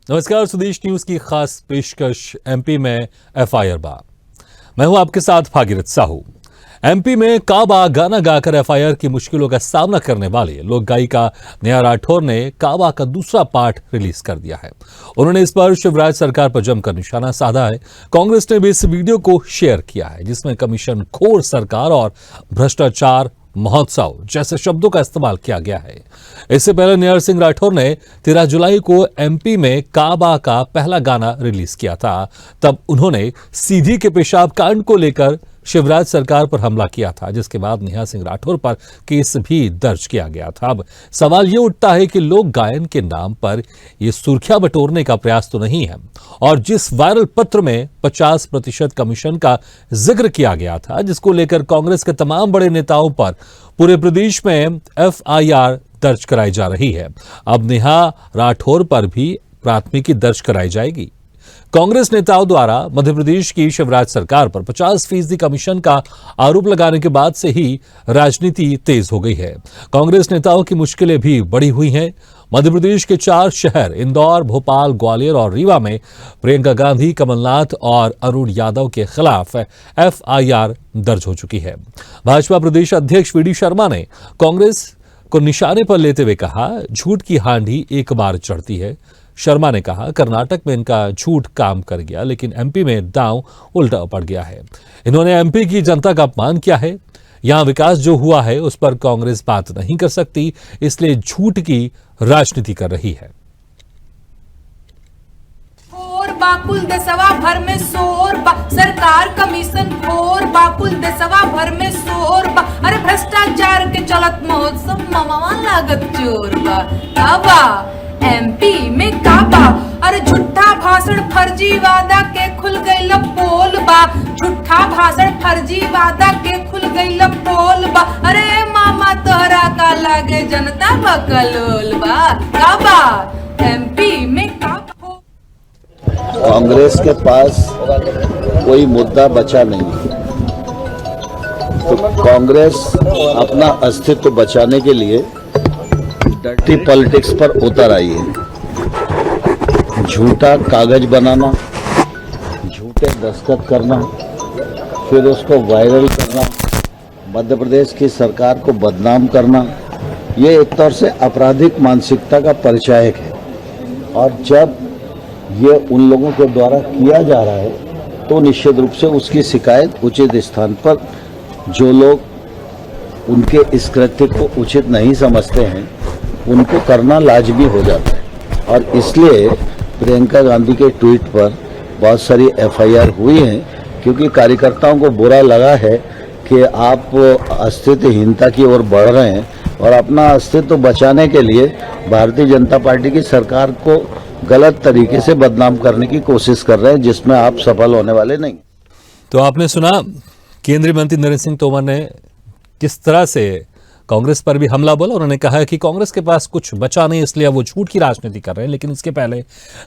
नमस्कार, सुदेश न्यूज की खास पेशकश एमपी में एफआईआर बा। मैं हूं आपके साथ भागीरथ साहू। एमपी में काबा गाना गाकर एफआईआर की मुश्किलों का सामना करने वाले लोक गायिका नेहा राठौर ने काबा का दूसरा पार्ट रिलीज कर दिया है। उन्होंने इस पर शिवराज सरकार पर जमकर निशाना साधा है। कांग्रेस ने भी इस वीडियो को शेयर किया है जिसमें कमीशन खोर सरकार और भ्रष्टाचार महोत्सव जैसे शब्दों का इस्तेमाल किया गया है। इससे पहले नेहा सिंह राठौर ने 13 जुलाई को एमपी में काबा का पहला गाना रिलीज किया था। तब उन्होंने सीधी के पेशाब कांड को लेकर शिवराज सरकार पर हमला किया था, जिसके बाद नेहा सिंह राठौर पर केस भी दर्ज किया गया था। अब सवाल ये उठता है कि लोक गायन के नाम पर यह सुर्खियां बटोरने का प्रयास तो नहीं है। और जिस वायरल पत्र में 50% कमीशन का जिक्र किया गया था, जिसको लेकर कांग्रेस के तमाम बड़े नेताओं पर पूरे प्रदेश में एफआईआर दर्ज कराई जा रही है। अब नेहा राठौर पर भी प्राथमिकी दर्ज कराई जाएगी। कांग्रेस नेताओं द्वारा मध्य प्रदेश की शिवराज सरकार पर 50% कमीशन का आरोप लगाने के बाद से ही राजनीति तेज हो गई है। कांग्रेस नेताओं की मुश्किलें भी बढ़ी हुई हैं। मध्य प्रदेश के 4 शहर इंदौर, भोपाल, ग्वालियर और रीवा में प्रियंका गांधी, कमलनाथ और अरुण यादव के खिलाफ एफआईआर दर्ज हो चुकी है। भाजपा प्रदेश अध्यक्ष वीडी शर्मा ने कांग्रेस को निशाने पर लेते हुए कहा, झूठ की हांडी एक बार चढ़ती है। शर्मा ने कहा, कर्नाटक में इनका झूठ काम कर गया, लेकिन एमपी में दांव उल्टा पड़ गया है। इन्होंने एमपी की जनता का अपमान किया है। यहां विकास जो हुआ है उस पर कांग्रेस बात नहीं कर सकती, इसलिए झूठ की राजनीति कर रही है। बाकुल दसवा भर में शोर बा, सरकार कमीशन खोर बाकुल दसवा भर में शोर बा, अरे भ्रष्टाचार के चलत महोत्सव मवा लागत चोर बा। काबा एमपी में काबा, अरे झूठा भाषण फर्जी वादा के खुल गई पोल बा, झूठा भाषण फर्जी वादा के खुल गई पोल बा, अरे मामा तोहरा का लागे जनता बकलोल बा। काबा एमपी में काबा। कांग्रेस के पास कोई मुद्दा बचा नहीं, तो कांग्रेस अपना अस्तित्व बचाने के लिए डर्टी पॉलिटिक्स पर उतर आई है। झूठा कागज बनाना, झूठे दस्तखत करना, फिर उसको वायरल करना, मध्य प्रदेश की सरकार को बदनाम करना, ये एक तौर से आपराधिक मानसिकता का परिचायक है। और जब ये उन लोगों के द्वारा किया जा रहा है तो निश्चित रूप से उसकी शिकायत उचित स्थान पर जो लोग उनके इस कृत्य को उचित नहीं समझते हैं उनको करना लाजमी हो जाता है। और इसलिए प्रियंका गांधी के ट्वीट पर बहुत सारी एफआईआर हुई हैं, क्योंकि कार्यकर्ताओं को बुरा लगा है कि आप अस्तित्वहीनता की ओर बढ़ रहे हैं और अपना अस्तित्व बचाने के लिए भारतीय जनता पार्टी की सरकार को गलत तरीके से बदनाम करने की कोशिश कर रहे हैं, जिसमें आप सफल होने वाले नहीं। तो आपने सुना केंद्रीय मंत्री नरेंद्र सिंह तोमर ने किस तरह से कांग्रेस पर भी हमला बोला। उन्होंने कहा कि कांग्रेस के पास कुछ बचा नहीं, इसलिए वो झूठ की राजनीति कर रहे हैं। लेकिन इसके पहले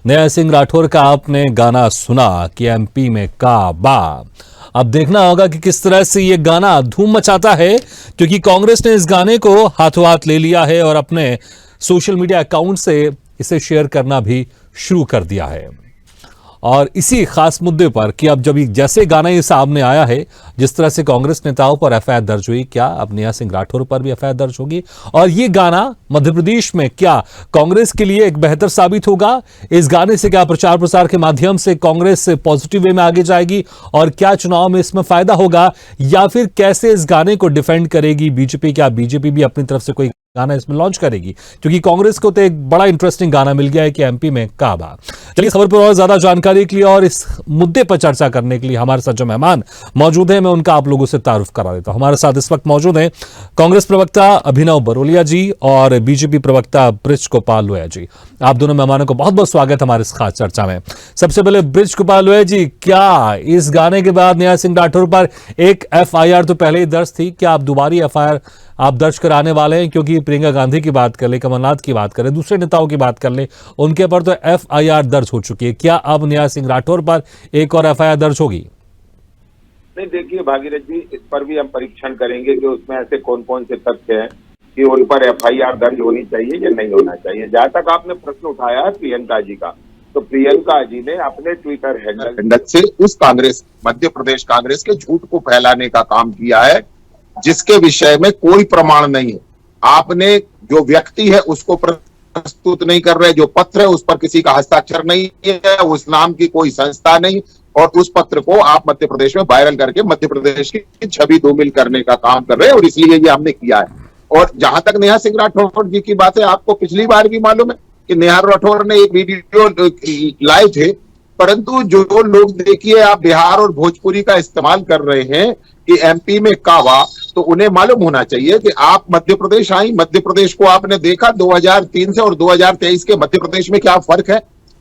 नेहा सिंह राठौर का आपने गाना सुना कि एमपी में काबा। अब देखना होगा कि किस तरह से ये गाना धूम मचाता है, क्योंकि कांग्रेस ने इस गाने को हाथों हाथ ले लिया है और अपने सोशल मीडिया अकाउंट से इसे शेयर करना भी शुरू कर दिया है। और इसी खास मुद्दे पर कि अब जब जैसे गाना ये सामने आया है, जिस तरह से कांग्रेस नेताओं पर एफआईआर दर्ज हुई, क्या अब नेहा सिंह राठौर पर भी एफआईआर दर्ज होगी? और ये गाना मध्य प्रदेश में क्या कांग्रेस के लिए एक बेहतर साबित होगा? इस गाने से क्या प्रचार प्रसार के माध्यम से कांग्रेस पॉजिटिव वे में आगे जाएगी और क्या चुनाव में इसमें फायदा होगा, या फिर कैसे इस गाने को डिफेंड करेगी बीजेपी? क्या बीजेपी भी अपनी तरफ से कोई गाना इसमें लॉन्च करेगी? क्योंकि कांग्रेस को तो एक बड़ा इंटरेस्टिंग गाना मिल गया है कि एमपी में काबा। चलिए, खबर पर और ज्यादा जानकारी के लिए और इस मुद्दे पर चर्चा करने के लिए हमारे साथ जो मेहमान मौजूद हैं, मैं उनका आप लोगों से तारुफ करा देता हूं। हमारे साथ इस वक्त मौजूद हैं कांग्रेस प्रवक्ता अभिनव बरोलिया जी और बीजेपी प्रवक्ता बृज गोपाल लोया जी। आप दोनों मेहमानों को बहुत बहुत स्वागत हमारे इस खास चर्चा में। सबसे पहले बृज गोपाल लोया जी, क्या इस गाने के बाद नेहा सिंह राठौर पर एक एफआईआर तो पहले ही दर्ज थी, क्या आप दोबारा एफआईआर आप दर्ज कराने वाले हैं? क्योंकि प्रियंका गांधी की बात कर ले, कमलनाथ की बात करें, दूसरे नेताओं की बात कर ले, उनके पर तो एफआईआर दर्ज हो चुकी है। क्या अब नेहा सिंह राठौर पर एक और एफआईआर दर्ज होगी? नहीं, देखिए भागीरथ जी, इस पर भी हम परीक्षण करेंगे कि उसमें ऐसे कौन कौन से तथ्य हैं कि उन पर एफआईआर दर्ज होनी चाहिए या नहीं होना चाहिए। जहां तक आपने प्रश्न उठाया है प्रियंका जी का, तो प्रियंका जी ने अपने ट्विटर हैंडल से उस कांग्रेस, मध्य प्रदेश कांग्रेस के झूठ को फैलाने का काम किया है, जिसके विषय में कोई प्रमाण नहीं है। आपने जो व्यक्ति है उसको प्रस्तुत नहीं कर रहे, जो पत्र है उस पर किसी का हस्ताक्षर नहीं है, उस नाम की कोई संस्था नहीं, और उस पत्र को आप मध्य प्रदेश में वायरल करके मध्य प्रदेश की छवि धूमिल करने का काम कर रहे हैं, और इसलिए ये हमने किया है। और जहां तक नेहा सिंह राठौर जी की बात है, आपको पिछली बार भी मालूम है कि नेहा राठौर ने एक वीडियो लाए थे, परंतु जो लोग, देखिए आप बिहार और भोजपुरी का इस्तेमाल कर रहे हैं कि एमपी में कावा, तो उन्हें मालूम होना चाहिए कि आप मध्य प्रदेश आई, मध्य प्रदेश को आपने देखा 2003 से और 2023 के मध्य प्रदेश में क्या फर्क है,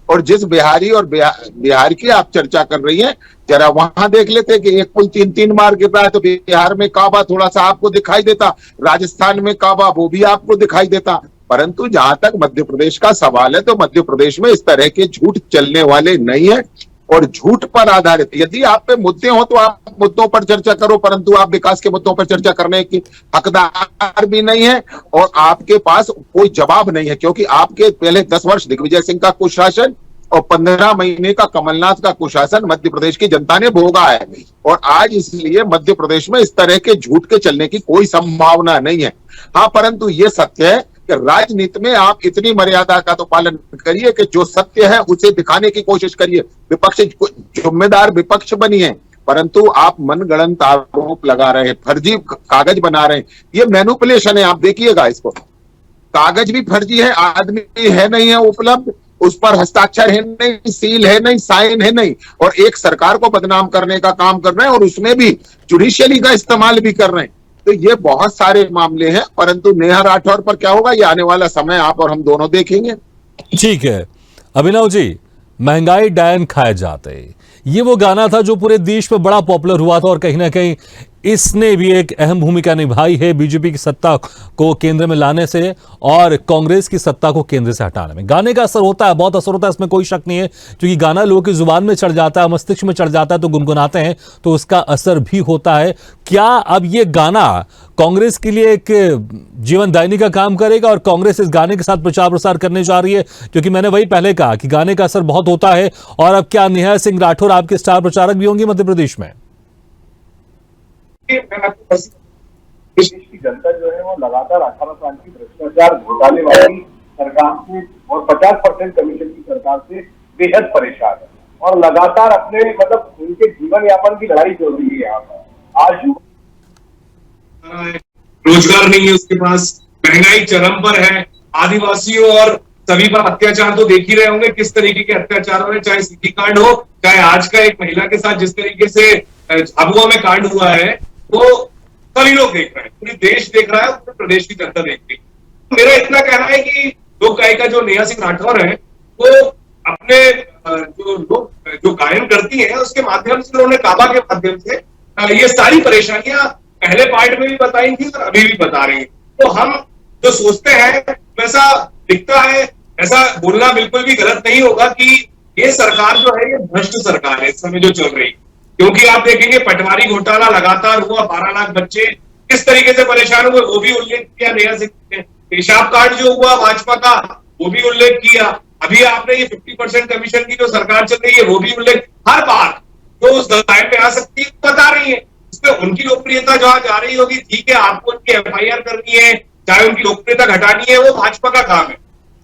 और जिस बिहारी और बिहार की आप चर्चा कर रही हैं, जरा वहां देख लेते कि एक पुल 3-3 बार गिर रहा है, तो बिहार में काबा थोड़ा सा आपको दिखाई देता, राजस्थान में काबा वो भी आपको दिखाई देता। परंतु जहां तक मध्य प्रदेश का सवाल है, तो मध्य प्रदेश में इस तरह के झूठ चलने वाले नहीं है, और झूठ पर आधारित, यदि आप पे मुद्दे हो तो आप मुद्दों पर चर्चा करो, परंतु आप विकास के मुद्दों पर चर्चा करने की हकदार भी नहीं है, और आपके पास कोई जवाब नहीं है, क्योंकि आपके पहले 10 वर्ष दिग्विजय सिंह का कुशासन और 15 महीने का कमलनाथ का कुशासन मध्य प्रदेश की जनता ने भोगा है, और आज इसलिए मध्य प्रदेश में इस तरह के झूठ के चलने की कोई संभावना नहीं है। हाँ, परंतु ये सत्य है कि राजनीति में आप इतनी मर्यादा का तो पालन करिए कि जो सत्य है उसे दिखाने की कोशिश करिए। विपक्ष जिम्मेदार विपक्ष बनिए, परंतु आप मनगढ़ंत आरोप लगा रहे हैं, फर्जी कागज बना रहे हैं, ये मैनिपुलेशन है। आप देखिएगा इसको, कागज भी फर्जी है, आदमी है नहीं है उपलब्ध, उस पर हस्ताक्षर है नहीं, सील है नहीं, साइन है नहीं, और एक सरकार को बदनाम करने का काम कर रहे हैं, और उसमें भी जुडिशियली का इस्तेमाल भी कर रहे हैं। तो ये बहुत सारे मामले हैं, परंतु नेहा राठौर पर क्या होगा ये आने वाला समय आप और हम दोनों देखेंगे। ठीक है अभिनव जी, महंगाई डायन खाए जाते, ये वो गाना था जो पूरे देश में बड़ा पॉपुलर हुआ था, और कहीं ना कहीं इसने भी एक अहम भूमिका निभाई है बीजेपी की सत्ता को केंद्र में लाने से और कांग्रेस की सत्ता को केंद्र से हटाने में। गाने का असर होता है, बहुत असर होता है, इसमें कोई शक नहीं है, क्योंकि गाना लोगों की जुबान में चढ़ जाता है, मस्तिष्क में चढ़ जाता है, तो गुनगुनाते हैं, तो उसका असर भी होता है। क्या अब ये गाना कांग्रेस के लिए एक जीवनदायिनी का काम करेगा, और कांग्रेस इस गाने के साथ प्रचार प्रसार करने जा रही है? क्योंकि मैंने वही पहले कहा कि गाने का असर बहुत होता है, और अब क्या नेहा सिंह राठौर आपके स्टार प्रचारक भी होंगी मध्य प्रदेश में? देश की जनता जो है वो लगातार 18 साल की भ्रष्टाचार घोटाले वाली सरकार से और 50% कमीशन की सरकार से बेहद परेशान है, और लगातार अपने उनके जीवन यापन की लड़ाई चल रही है। यहाँ पर आज रोजगार नहीं है उसके पास, महंगाई चरम पर है, आदिवासियों और सभी पर अत्याचार तो देख ही रहे होंगे, किस तरीके के अत्याचार हो रहे, चाहे सिटी कांड हो, चाहे आज का एक महिला के साथ जिस तरीके से झाबुआ में कांड हुआ है, वो सभी लोग देख रहे हैं, पूरी देश देख रहा है, पूरे प्रदेश की जनता देख रही है। मेरा इतना कहना है कि लोक गायिका जो नेहा सिंह राठौर है, वो अपने जो गायन करती है उसके माध्यम से, उन्होंने काबा के माध्यम से ये सारी परेशानियां पहले पार्ट में भी बताई थी और अभी भी बता रही है। तो हम जो सोचते हैं वैसा दिखता है, ऐसा बोलना बिल्कुल भी गलत नहीं होगा कि ये सरकार जो है ये भ्रष्ट सरकार है इस समय जो चल रही है, क्योंकि आप देखेंगे पटवारी घोटाला लगातार हुआ, 12 लाख बच्चे किस तरीके से परेशान हुए वो भी उल्लेख किया नेहा सिंह ने, पेशाब कार्ड जो हुआ भाजपा का वो भी उल्लेख किया, अभी आपने ये 50% कमीशन की जो सरकार चल रही है वो भी उल्लेख, हर बात जो उस दायरे में आ सकती है बता रही है। इसमें उनकी लोकप्रियता जहां जा रही होगी, ठीक है, आपको उनकी FIR करनी है, चाहे उनकी लोकप्रियता घटानी है, वो भाजपा का काम है,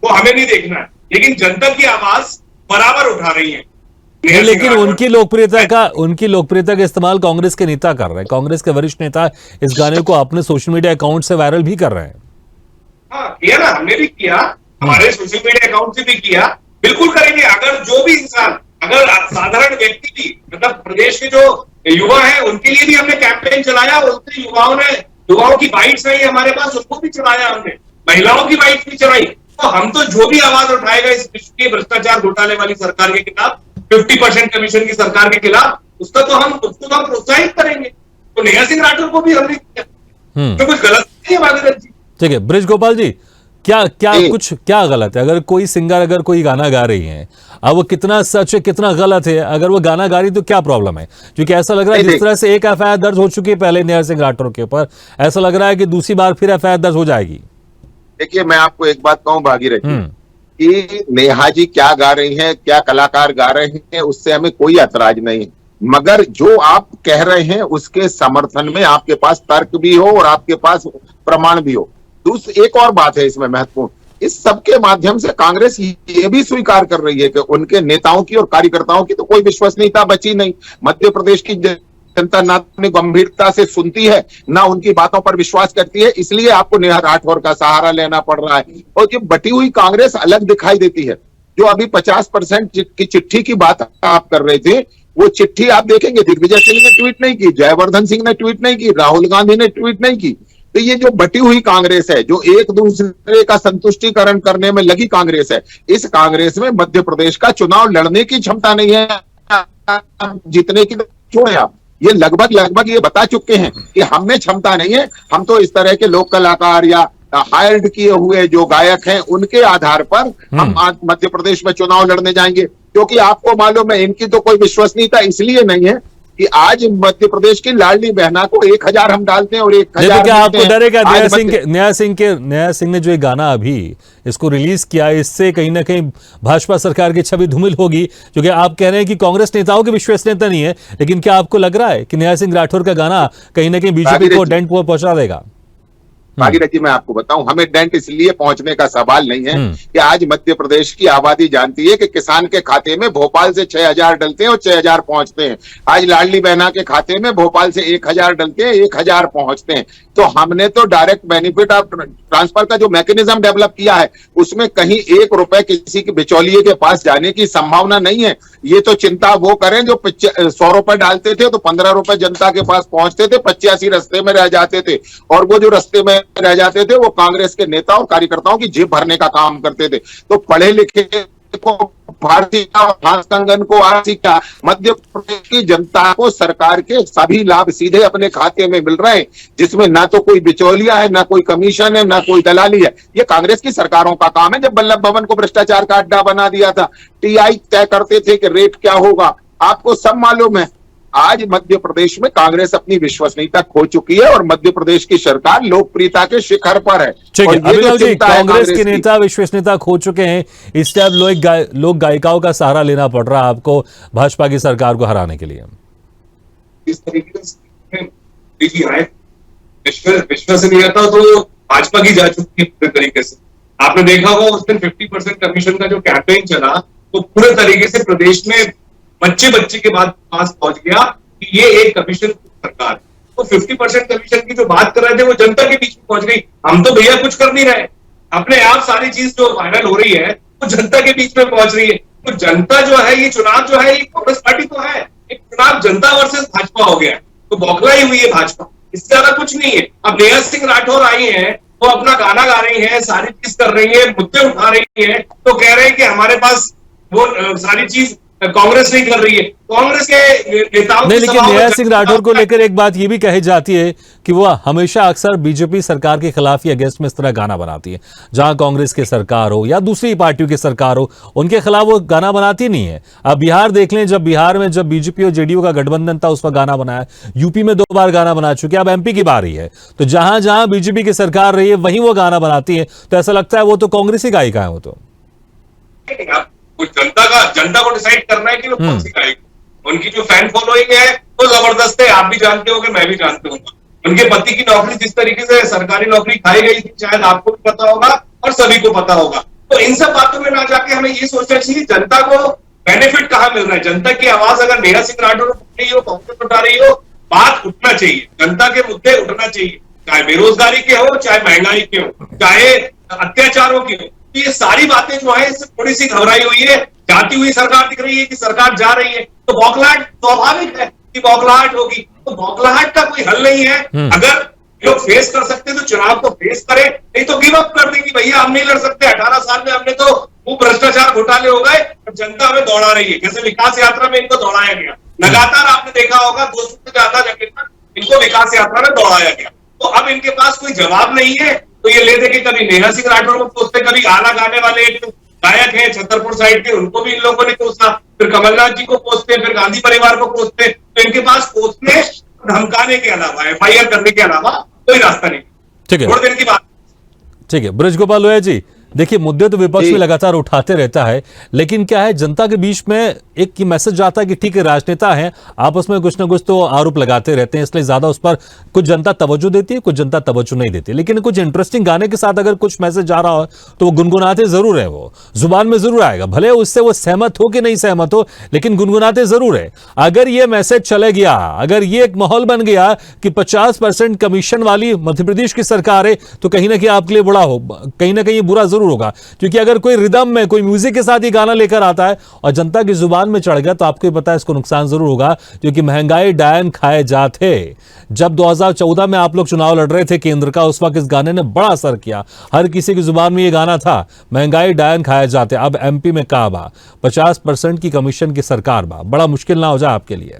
वो हमें नहीं देखना है, लेकिन जनता की आवाज बराबर उठा रही है। लेकिन उनकी लोकप्रियता का इस्तेमाल कांग्रेस के नेता कर रहे हैं, कांग्रेस के वरिष्ठ नेता इस गाने को अपने सोशल मीडिया अकाउंट से वायरल भी कर रहे हैं। हाँ किया ना, हमने भी किया, हमारे सोशल मीडिया अकाउंट से भी किया, बिल्कुल करेंगे। अगर जो भी इंसान, अगर साधारण व्यक्ति भी, प्रदेश के जो युवा है उनके लिए भी हमने कैंपेन चलाया, उससे युवाओं की बाइट्स आई हमारे पास, उसको भी चलाया हमने, महिलाओं की बाइट्स भी चलाई। तो हम तो जो भी आवाज उठाएगा इस विश्व की भ्रष्टाचार घोटाले वाली सरकार के खिलाफ, 50% कमीशन की सरकार के खिलाफ, उसको तो हम प्रोत्साहित करेंगे। तो नेहा सिंह राठौर को भी हमने किया, तो कुछ गलत नहीं है भागीरथ जी। ठीक है ब्रिज गोपाल जी, क्या गलत है? अगर कोई सिंगर अगर कोई गाना गा रही है, अब वो कितना सच है कितना गलत है, अगर वो गाना गा रही तो क्या प्रॉब्लम है? क्योंकि ऐसा लग रहा है जिस तरह से एक FIR दर्ज हो चुकी है पहले नेहा सिंह राठौर के ऊपर, ऐसा लग रहा है कि दूसरी बार फिर FIR दर्ज हो जाएगी। देखिए मैं आपको एक बात कहूं भागीरथ जी, कि नेहा जी क्या गा रही हैं, क्या कलाकार गा रहे हैं, उससे हमें कोई ऐतराज नहीं है, मगर जो आप कह रहे हैं उसके समर्थन में आपके पास तर्क भी हो और आपके पास प्रमाण भी हो। दूसरी एक और बात है इसमें महत्वपूर्ण, इस सब के माध्यम से कांग्रेस ये भी स्वीकार कर रही है कि उनके नेताओं की और कार्यकर्ताओं की तो कोई विश्वसनीयता बची नहीं। मध्य प्रदेश की जनता ना अपनी गंभीरता से सुनती है, ना उनकी बातों पर विश्वास करती है, इसलिए आपको नेहा राठौर का सहारा लेना पड़ रहा है। और ये बटी हुई कांग्रेस अलग दिखाई देती है। जो अभी 50% की चिट्ठी की बात आप कर रहे थे, वो चिट्ठी आप देखेंगे दिग्विजय सिंह ने ट्वीट नहीं की, जयवर्धन सिंह ने ट्वीट नहीं की, राहुल गांधी ने ट्वीट नहीं की। तो ये जो बटी हुई कांग्रेस है, जो एक दूसरे का संतुष्टिकरण करने में लगी कांग्रेस है, इस कांग्रेस में मध्य प्रदेश का चुनाव लड़ने की क्षमता नहीं है, जीतने की छोड़े आप। ये लगभग ये बता चुके हैं कि हमें क्षमता नहीं है, हम तो इस तरह के लोक कलाकार या हायर्ड किए हुए जो गायक हैं उनके आधार पर हम आज मध्य प्रदेश में चुनाव लड़ने जाएंगे। क्योंकि आपको मालूम है इनकी तो कोई विश्वसनीयता इसलिए नहीं है कि आज मध्य प्रदेश की लाडली बहना को 1000 हम डालते हैं और 1000 क्या आपको डर है क्या नया सिंह ने जो ये गाना अभी इसको रिलीज किया, इससे कहीं ना कहीं भाजपा सरकार की छवि धूमिल होगी? क्योंकि आप कह रहे हैं कि कांग्रेस नेताओं की विश्वसनीयता नहीं है, लेकिन क्या आपको लग रहा है कि नया सिंह राठौर का गाना कहीं ना कहीं बीजेपी को डेंट पहुंचा देगा? भागीरथ जी, मैं आपको बताऊं, हमें डेंट इसलिए पहुंचने का सवाल नहीं है कि आज मध्य प्रदेश की आबादी जानती है कि किसान के खाते में भोपाल से 6000 डलते हैं और 6000 पहुंचते हैं। आज लाडली बहना के खाते में भोपाल से 1000 डलते हैं, 1000 पहुंचते हैं। तो हमने तो डायरेक्ट बेनिफिट ऑफ ट्रांसफर का जो मैकेनिज्म डेवलप किया है, उसमें कहीं 1 रुपए किसी के बिचौलिए के पास जाने की संभावना नहीं है। ये तो चिंता वो करें जो 100 रुपए डालते थे तो 15 रुपए जनता के पास पहुंचते थे, 85 रस्ते में रह जाते थे, और वो जो रस्ते में रह जाते थे वो कांग्रेस के नेता और कार्यकर्ताओं की जेब भरने का काम करते थे। तो पढ़े लिखे को भारतीय कंगन को आशिका मध्य प्रदेश की जनता को सरकार के सभी लाभ सीधे अपने खाते में मिल रहे हैं, जिसमें ना तो कोई बिचौलिया है, ना कोई कमीशन है, ना कोई दलाली है। ये कांग्रेस की सरकारों का काम है। जब वल्लभ भवन को भ्रष्टाचार का अड्डा बना दिया था, टीआई तय करते थे कि रेट क्या होगा, आपको सब मालूम है। आज मध्य प्रदेश में कांग्रेस अपनी विश्वसनीयता खो चुकी है और मध्य प्रदेश की सरकार लोकप्रियता के शिखर पर है। ठीक है अभिनव जी, कांग्रेस के नेता विश्वसनीयता खो चुके हैं, इसलिए अब लोक गायिकाओं का सहारा लेना पड़ रहा है आपको भाजपा की सरकार को हराने के लिए। इस तरीके से विश्वसनीयता तो भाजपा की जा चुकी है पूरे तरीके से। आपने देखा होगा उस दिन 50% कमीशन का जो कैंपेन चला, तो पूरे तरीके से प्रदेश में बच्चे के बाद पास पहुंच गया कि ये एक कमीशन सरकार। तो 50% कमीशन की जो बात कर रहे थे वो जनता के बीच में पहुंच गई। हम तो भैया कुछ कर नहीं रहे, अपने आप सारी चीज जो वायरल हो रही है वो जनता के बीच में पहुंच रही है। तो जनता जो है, ये चुनाव जो है, ये कांग्रेस पार्टी तो है, एक चुनाव जनता वर्सेस भाजपा हो गया है, तो बौखलाई हुई है भाजपा, इससे ज्यादा कुछ नहीं है। अब नेहा सिंह राठौर आई है, वो अपना गाना गा रही है, सारी चीज कर रही है, मुद्दे उठा रही है, तो कह रहे हैं कि हमारे पास वो सारी चीज कांग्रेस नहीं कर रही है। कांग्रेस के नेताओं नहीं, लेकिन नेहा सिंह राठौर को लेकर एक बात ये भी कही जाती है कि वो हमेशा अक्सर बीजेपी सरकार के खिलाफ या अगेंस्ट में इस तरह गाना बनाती है। जहां कांग्रेस की सरकार हो या दूसरी पार्टियों की सरकार हो, उनके खिलाफ वो गाना बनाती नहीं है। अब बिहार देख लें, जब बिहार में जब बीजेपी और जेडीयू का गठबंधन था उस पर गाना बनाया, यूपी में 2 बार गाना बना चुके, अब एमपी की बारी है। तो जहां जहां बीजेपी की सरकार रही है वहीं वो गाना बनाती है, तो ऐसा लगता है वो तो कांग्रेस ही गायिका है। वो तो जनता को डिसाइड करना है कि वो कौन सी गायिका। उनकी जो फैन फॉलोइंग है वो जबरदस्त है, आप भी जानते होंगे, मैं भी जानता हूँ। उनके पति की नौकरी जिस तरीके से सरकारी नौकरी खाई गई थी, शायद आपको भी पता होगा और सभी को पता होगा। तो इन सब बातों में ना जाके हमें ये सोचना चाहिए जनता को बेनिफिट कहाँ मिल रहा है। जनता की आवाज अगर नेहा सिंह राठौर उठ रही हो, कांग्रेस उठा रही हो, बात उठना चाहिए, जनता के मुद्दे उठना चाहिए, चाहे बेरोजगारी के हो, चाहे महंगाई के हो, चाहे अत्याचारों के हो। ये सारी बातें जो है इससे थोड़ी सी घबराई हुई है, जाती हुई सरकार दिख रही है कि सरकार जा रही है, तो बौखलाहट स्वाभाविक है कि बौखलाहट होगी। तो बौखलाहट का कोई हल नहीं है। अगर लोग फेस कर सकते तो चुनाव को फेस करें, नहीं तो गिव अप कर दे कि भैया हम नहीं लड़ सकते, 18 साल में हमने तो वो भ्रष्टाचार घोटाले हो गए, जनता हमें दौड़ा रही है। जैसे विकास यात्रा में इनको दौड़ाया गया, लगातार आपने देखा होगा 200 से ज्यादा जगह तक इनको विकास यात्रा में दौड़ाया गया। तो अब इनके पास कोई जवाब नहीं है, तो ये ले दे के कभी नेहा सिंह राठौर को पूछते, कभी गाना गाने वाले एक गायक है छतरपुर साइड के, उनको भी इन लोगों ने पूछना, फिर कमलनाथ जी को पूछते, फिर गांधी परिवार को पूछते। तो इनके पास पूछने धमकाने के अलावा, FIR करने के अलावा कोई रास्ता नहीं। ठीक है, थोड़े दिन की बात। ठीक है, ब्रजगोपाल लोहिया जी, देखिए, मुद्दे तो विपक्ष जी। में लगातार उठाते रहता है, लेकिन क्या है, जनता के बीच में एक की मैसेज आता है कि ठीक है, राजनेता हैं, आपस में कुछ ना कुछ तो आरोप लगाते रहते हैं, इसलिए ज्यादा उस पर कुछ जनता तवज्जो देती है, कुछ जनता तवज्जो नहीं देती। लेकिन कुछ इंटरेस्टिंग गाने के साथ अगर कुछ मैसेज आ रहा हो तो वो गुनगुनाते जरूर है, वो जुबान में जरूर आएगा, भले उससे वो सहमत हो कि नहीं सहमत हो, लेकिन गुनगुनाते जरूर है। अगर ये मैसेज चले गया, अगर ये एक माहौल बन गया कि 50% कमीशन वाली मध्य प्रदेश की सरकार है, तो कहीं ना कहीं आपके लिए बुरा हो, कहीं ना कहीं बुरा जरूर होगा। क्योंकि अगर कोई रिदम में, कोई म्यूजिक के साथ ही गाना लेकर आता है और जनता की जुबान में चढ़ गया, तो आपको भी पता है इसको नुकसान जरूर होगा। क्योंकि महंगाई डायन खाए जाते, जब 2014 में आप लोग चुनाव लड़ रहे थे केंद्र का, उस वक्त इस गाने ने बड़ा असर किया, हर किसी की जुबान में ये गाना था, महंगाई डायन खाए जाते। अब एमपी में का बा 50% की कमीशन की सरकार बा, बड़ा मुश्किल ना हो जाए आपके लिए।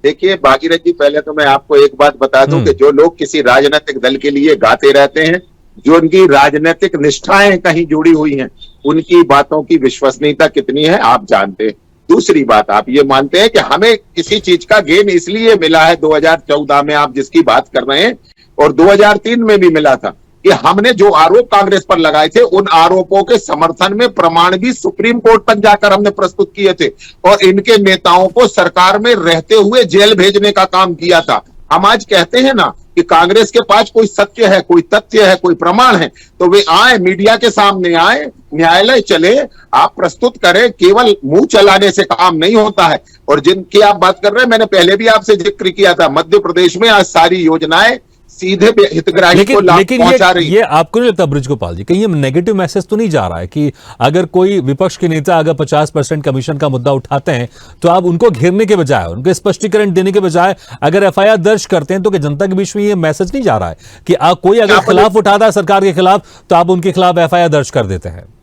देखिए भागीरथ जी, पहले तो मैं आपको एक बात बता दूं कि जो लोग किसी राजनीतिक दल के लिए गाते रहते हैं, जो उनकी राजनीतिक निष्ठाएं कहीं जुड़ी हुई हैं, उनकी बातों की विश्वसनीयता कितनी है आप जानते हैं। दूसरी बात, आप ये मानते हैं कि हमें किसी चीज का गेन इसलिए मिला है 2014 में, आप जिसकी बात कर रहे हैं, और 2003 में भी मिला था, कि हमने जो आरोप कांग्रेस पर लगाए थे, उन आरोपों के समर्थन में प्रमाण भी सुप्रीम कोर्ट तक जाकर हमने प्रस्तुत किए थे, और इनके नेताओं को सरकार में रहते हुए जेल भेजने का काम किया था। हम आज कहते हैं ना कि कांग्रेस के पास कोई सत्य है, कोई तथ्य है, कोई प्रमाण है, तो वे आए, मीडिया के सामने आए, न्यायालय चले, आप प्रस्तुत करें। केवल मुंह चलाने से काम नहीं होता है। और जिनकी आप बात कर रहे हैं, मैंने पहले भी आपसे जिक्र किया था, मध्य प्रदेश में आज सारी योजनाएं सीधे हितग्राही को लाभ पहुंचा रही है। ये आपको नहीं लगता ब्रिज गोपाल जी, कहीं ये नेगेटिव मैसेज तो नहीं जा रहा है कि अगर कोई विपक्ष के नेता अगर 50% कमीशन का मुद्दा उठाते हैं, तो आप उनको घेरने के बजाय, उनको स्पष्टीकरण देने के बजाय अगर एफआईआर दर्ज करते हैं, तो क्या जनता के बीच में ये मैसेज नहीं जा रहा है कि कोई अगर खिलाफ उठाता है सरकार के खिलाफ, तो आप उनके खिलाफ एफआईआर दर्ज कर देते हैं?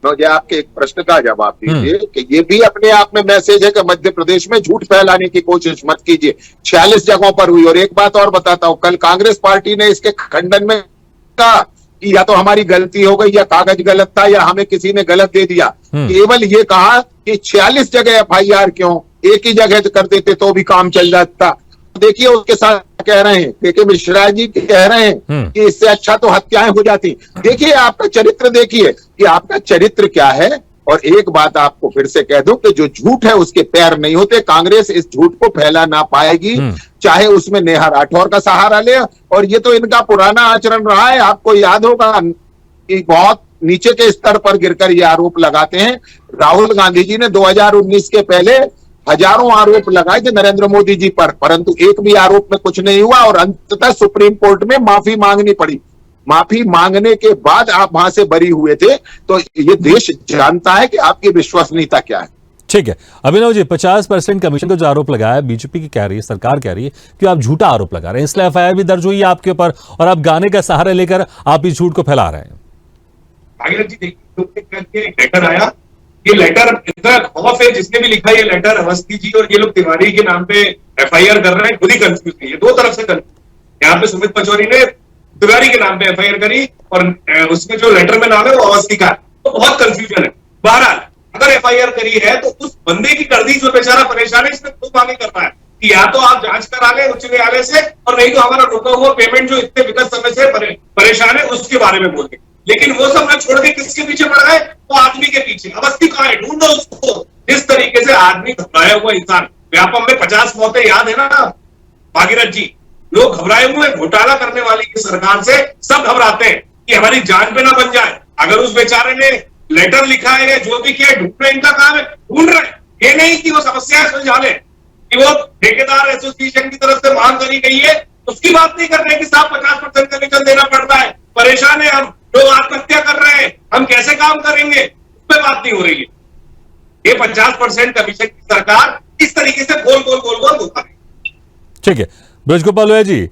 मुझे आपके एक प्रश्न का जवाब दीजिए कि ये भी अपने आप में मैसेज है कि मध्य प्रदेश में झूठ फैलाने की कोशिश मत कीजिए। 46 जगहों पर हुई। और एक बात और बताता हूं, कल कांग्रेस पार्टी ने इसके खंडन में कहा कि या तो हमारी गलती हो गई, या कागज गलत था, या हमें किसी ने गलत दे दिया। केवल ये कहा कि 46 जगह एफआईआर क्यों, एक ही जगह कर देते तो भी काम चल जाता। देखिए उसके साथ कह रहे हैं, के मिश्रा जी कह रहे हैं कि इससे अच्छा तो हत्याएं हो जाती। देखिए आपका चरित्र, देखिए कि आपका चरित्र क्या है। और एक बात आपको फिर से कह दूं कि जो झूठ है उसके पैर नहीं होते। कांग्रेस इस झूठ को फैला ना पाएगी, चाहे उसमें नेहा राठौर का सहारा ले। और ये तो इनका पुराना आचरण रहा है। आपको याद होगा कि बहुत नीचे के स्तर पर गिरकर ये आरोप लगाते हैं। राहुल गांधी जी ने 2019 के पहले हजारों आरोप लगाए थे नरेंद्र मोदी जी पर, परंतु एक भी आरोप में कुछ नहीं हुआ, और अंततः सुप्रीम कोर्ट में माफी मांगनी पड़ी। माफी मांगने के बाद आप वहां से बरी हुए थे। तो ये देश जानता है कि आपकी विश्वसनीयता क्या है। ठीक है अभिनव जी, 50% कमीशन का जो आरोप लगाया, बीजेपी की कह रही है, सरकार कह रही है कि आप झूठा आरोप लगा रहे हैं, इसलिए एफआईआर भी दर्ज हुई है आपके ऊपर, और आप गाने का सहारा लेकर आप इस झूठ को फैला रहे हैं। भागीरथ जी देखिए, एक लेटर आया, ये लेटर इतना खौफ है, जिसने भी लिखा ये लेटर, अवस्थी जी और ये लोग तिवारी के नाम पे एफआईआर कर रहे हैं, खुद ही कंफ्यूज नहीं है, दो तरफ से कंफ्यूज। यहाँ पे सुमित पचौरी ने तिवारी के नाम पे एफआईआर करी, और उसमें जो लेटर में नाम है वो अवस्थी का, तो बहुत कंफ्यूजन है। बहरहाल अगर एफआईआर करी है तो उस बंदे की कर दी जो बेचारा परेशान है, इसमें खुद मांगे कर रहा है कि या तो आप जांच करा लें उच्च न्यायालय से, और नहीं तो हमारा रुका हुआ पेमेंट जो इतने विगत समय से परेशान है उसके बारे में बोल दें। लेकिन वो सब ना छोड़ के किसके पीछे पड़ रहा है? वो आदमी के पीछे। अवस्थी कहाँ है? ढूंढो उसको। जिस तरीके से आदमी घबराया हुआ इंसान, व्यापम में 50 मौतें याद है ना भागीरथ जी, लोग घबराए हुए, घोटाला करने वाली की सरकार से सब घबराते हैं कि हमारी जान पे ना बन जाए। अगर उस बेचारे ने लेटर लिखा है, जो भी किया, ढूंढना इनका काम है, ढूंढ रहे। ये नहीं कि वो समस्याएं सुलझा ले, कि वो ठेकेदार एसोसिएशन की तरफ से मांग करी गई है उसकी बात नहीं कर रहे कि साहब 50% कमीशन देना पड़ता है, परेशान है हम, लोग आत्महत्या कर रहे हैं, हम कैसे काम करेंगे, उस पर बात नहीं हो रही है। ये 50% कमीशन की सरकार इस तरीके से गोल गोल गोल गोल घुमा रही है। ठीक है ब्रिज गोपाल लोया जी,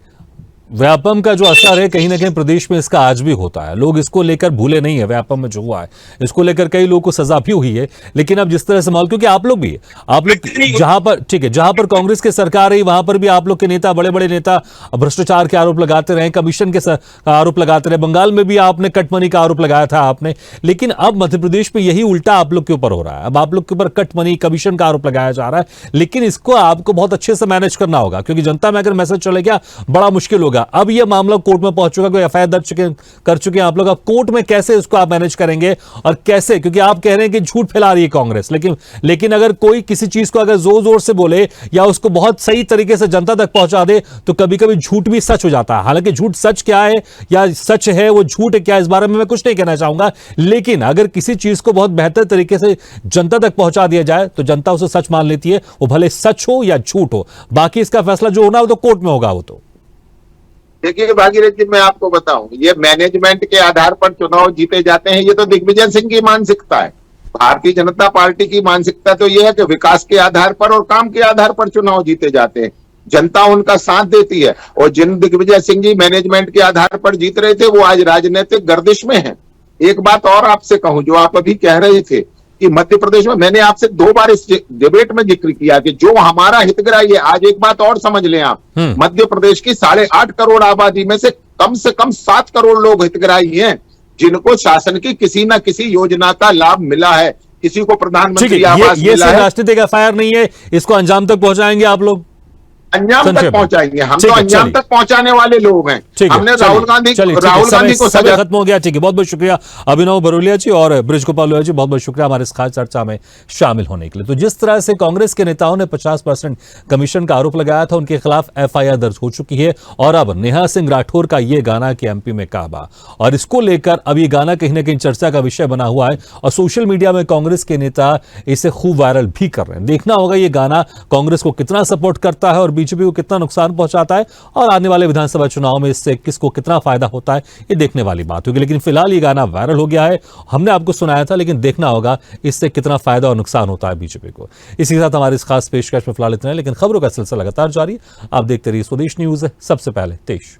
व्यापम का जो असर है कहीं ना कहीं प्रदेश में इसका आज भी होता है, लोग इसको लेकर भूले नहीं है। व्यापम में जो हुआ है इसको लेकर कई लोगों को सजा भी हुई है, लेकिन अब जिस तरह से माहौल, क्योंकि आप लोग भी, आप लोग जहां पर, ठीक है, जहां पर कांग्रेस की सरकार रही वहां पर भी आप लोग के नेता, बड़े बड़े नेता भ्रष्टाचार के आरोप लगाते रहे, कमीशन के आरोप लगाते रहे, बंगाल में भी आपने कट मनी का आरोप लगाया था आपने, लेकिन अब मध्य प्रदेश में यही उल्टा आप लोग के ऊपर हो रहा है। अब आप लोग के ऊपर कट मनी, कमीशन का आरोप लगाया जा रहा है, लेकिन इसको आपको बहुत अच्छे से मैनेज करना होगा, क्योंकि जनता में अगर मैसेज चले गया बड़ा मुश्किल होगा। होगा? अब ये मामला कोर्ट में पहुंच चुका, कोई एफआईआर दर्ज कर चुके हैं आप लोग, अब कोर्ट में कैसे इसको आप मैनेज करेंगे और कैसे? क्योंकि आप कह रहे हैं कि झूठ फैला रही है कांग्रेस, लेकिन अगर कोई किसी चीज को अगर जोर जोर से बोले या उसको बहुत सही तरीके से जनता तक पहुंचा दे तो कभी कभी झूठ भी सच हो जाता है। हालांकि झूठ सच क्या है या सच है वो झूठ है क्या, इस बारे में मैं कुछ नहीं कहना चाहूंगा, लेकिन अगर किसी चीज को बहुत बेहतर तरीके से जनता तक पहुंचा दिया जाए तो जनता उसे सच मान लेती है, वो भले सच हो या झूठ हो। बाकी इसका फैसला जो होना वो तो कोर्ट में होगा। वो तो देखिए भागीरथ जी, मैं आपको बताऊं, ये मैनेजमेंट के आधार पर चुनाव जीते जाते हैं, ये तो दिग्विजय सिंह की मानसिकता है। भारतीय जनता पार्टी की मानसिकता तो यह है कि विकास के आधार पर और काम के आधार पर चुनाव जीते जाते हैं, जनता उनका साथ देती है। और जिन दिग्विजय सिंह जी मैनेजमेंट के आधार पर जीत रहे थे वो आज राजनीतिक गर्दिश में है। एक बात और आपसे कहूं, जो आप अभी कह रहे थे कि मध्य प्रदेश में, मैंने आपसे 2 बार इस डिबेट में जिक्र किया कि जो हमारा हितग्राही है, आज एक बात और समझ लें आप, मध्य प्रदेश की 8.5 करोड़ आबादी में से कम 7 करोड़ लोग हितग्राही हैं जिनको शासन की किसी न किसी योजना का लाभ मिला है। किसी को प्रधानमंत्री आवास मिला है। राजनीतिक एफआईआर नहीं है, इसको अंजाम तक पहुंचाएंगे आप लोग, अंजाम तक पहुंचाएंगे हम, तो अंजाम तक पहुंचाने वाले लोग हैं। हमने राहुल गांधी को सजा खत्म हो गया। ठीक है, बहुत बहुत शुक्रिया अभिनव बरोलिया जी और बृजगोपाल लोहिया जी, बहुत बहुत शुक्रिया हमारे इस खास चर्चा में शामिल होने के लिए। तो जिस तरह से कांग्रेस के नेताओं ने 50% कमीशन का आरोप लगाया था, उनके खिलाफ एफआईआर दर्ज हो चुकी है और अब नेहा सिंह राठौर का यह गाना कि एमपी में काबा, और इसको लेकर अब ये गाना कहीं ना कहीं चर्चा का विषय बना हुआ है और सोशल मीडिया में कांग्रेस के नेता इसे खूब वायरल भी कर रहे हैं। देखना होगा ये गाना कांग्रेस को कितना सपोर्ट करता है और बीजेपी को कितना नुकसान पहुंचाता है, और आने वाले विधानसभा चुनाव में इससे किसको कितना फायदा होता है ये देखने वाली बात होगी। लेकिन फिलहाल ये गाना वायरल हो गया है, हमने आपको सुनाया था, लेकिन देखना होगा इससे कितना फायदा और नुकसान होता है बीजेपी को। इसी के साथ हमारे इस खास पेशकश में फिलहाल इतना है, लेकिन खबरों का सिलसिला लगातार जारी। आप देखते रहिए स्वदेश न्यूज, सबसे पहले देश।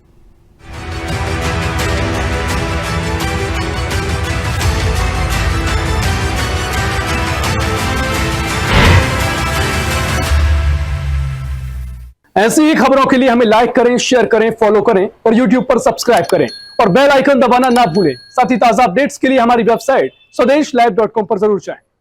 ऐसी ही खबरों के लिए हमें लाइक करें, शेयर करें, फॉलो करें और YouTube पर सब्सक्राइब करें और बेल आइकन दबाना ना भूलें। साथ ही ताजा अपडेट्स के लिए हमारी वेबसाइट स्वदेशलाइव.com पर जरूर जाएं।